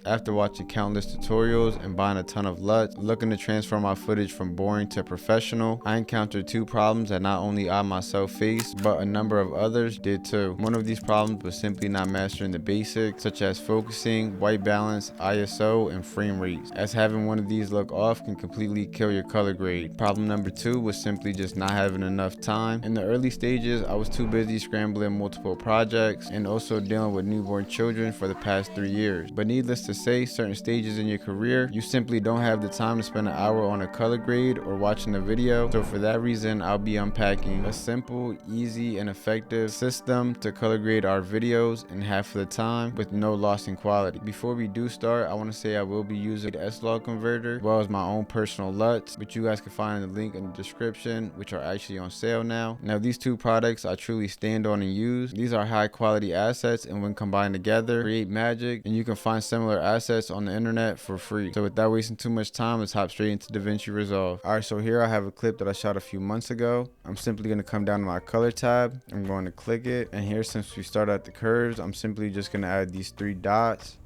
After watching countless tutorials and buying a ton of LUTs, looking to transform my footage from boring to professional, I encountered two problems that not only I myself faced, but a number of others did too. One of these problems was simply not mastering the basics, such as focusing, white balance, ISO, and frame rates, as having one of these look off can completely kill your color grade. Problem number two was simply just not having enough time. In the early stages, I was too busy scrambling multiple projects and also dealing with newborn children for the past 3 years. But needless to say, certain stages in your career, you simply don't have the time to spend an hour on a color grade or watching a video. So for that reason, I'll be unpacking a simple, easy, and effective system to color grade our videos in half of the time with no loss in quality. Before we do start, I want to say I will be using the S-Log converter as well as my own personal LUTs, which you guys can find in the link in the description, which are actually on sale now. Now these two products I truly stand on and use. These are high quality assets, and when combined together create magic, and you can find similar assets on the internet for free. So without wasting too much time, let's hop straight into Davinci Resolve. Alright, so here I have a clip that I shot a few months ago. I'm simply going to come down to my color tab. I'm going to click it, and here, since we start at the curves, I'm simply just going to add these 3 dots.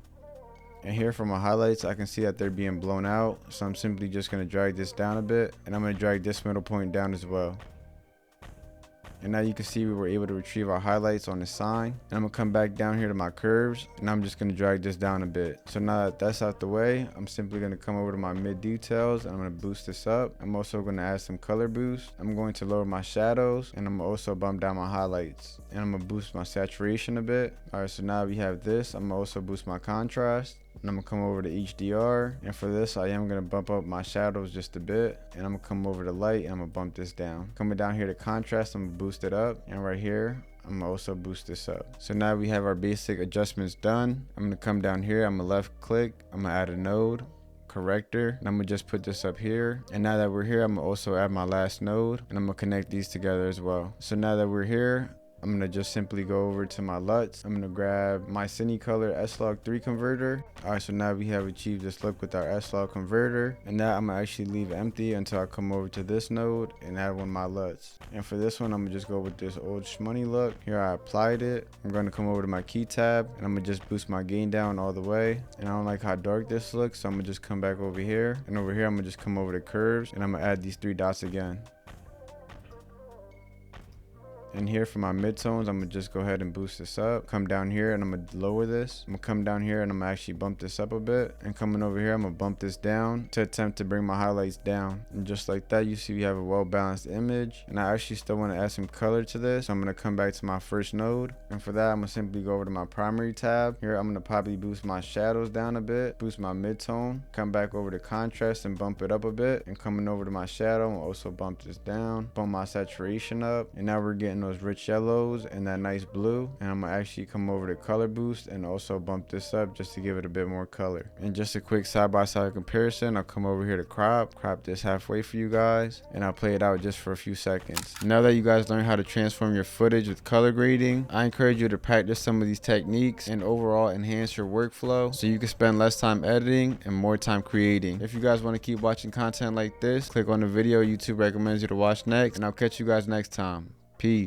And here for my highlights, I can see that they're being blown out, so I'm simply just going to drag this down a bit, and I'm going to drag this middle point down as well. And now you can see we were able to retrieve our highlights on the sign. And I'm going to come back down here to my curves, and I'm just going to drag this down a bit. So now that that's out the way, I'm simply going to come over to my mid details, and I'm going to boost this up. I'm also going to add some color boost. I'm going to lower my shadows, and I'm also bump down my highlights. And I'm going to boost my saturation a bit. Alright, so now we have this. I'm going to also boost my contrast. And I'm going to come over to HDR, and for this I am going to bump up my shadows just a bit, and I'm going to come over to light, and I'm going to bump this down. Coming down here to contrast, I'm going to boost it up, and right here I'm going to also boost this up. So now we have our basic adjustments done. I'm going to come down here, I'm going to left click, I'm going to add a node corrector, and I'm gonna just put this up here. And now that we're here, I'm gonna also add my last node, and I'm gonna connect these together as well. So now that we're here, I'm going to just simply go over to my LUTs. I'm going to grab my Cinecolor S-Log 3 converter. Alright, so now we have achieved this look with our S-Log converter. And now I'm going to actually leave empty until I come over to this node and add one of my LUTs. And for this one, I'm going to just go with this old shmoney look. Here I applied it. I'm going to come over to my key tab, and I'm going to just boost my gain down all the way. And I don't like how dark this looks, so I'm going to just come back over here. And over here, I'm going to just come over to curves, and I'm going to add these 3 dots again. And here for my midtones, I'm gonna just go ahead and boost this up. Come down here, and I'm gonna lower this. I'm gonna come down here, and I'm gonna actually bump this up a bit. And coming over here, I'm gonna bump this down to attempt to bring my highlights down. And just like that, you see we have a well-balanced image. And I actually still want to add some color to this. So I'm gonna come back to my first node, and for that, I'm gonna simply go over to my primary tab. Here, I'm gonna probably boost my shadows down a bit, boost my midtone, come back over to contrast and bump it up a bit. And coming over to my shadow, I'll also bump this down, bump my saturation up, and now we're getting those rich yellows and that nice blue. And I'm gonna actually come over to color boost and also bump this up just to give it a bit more color. And just a quick side-by-side comparison, I'll come over here to crop this halfway for you guys, and I'll play it out just for a few seconds. Now that you guys learn how to transform your footage with color grading, I encourage you to practice some of these techniques and overall enhance your workflow so you can spend less time editing and more time creating. If you guys want to keep watching content like this, click on the video YouTube recommends you to watch next, and I'll catch you guys next time. Peace.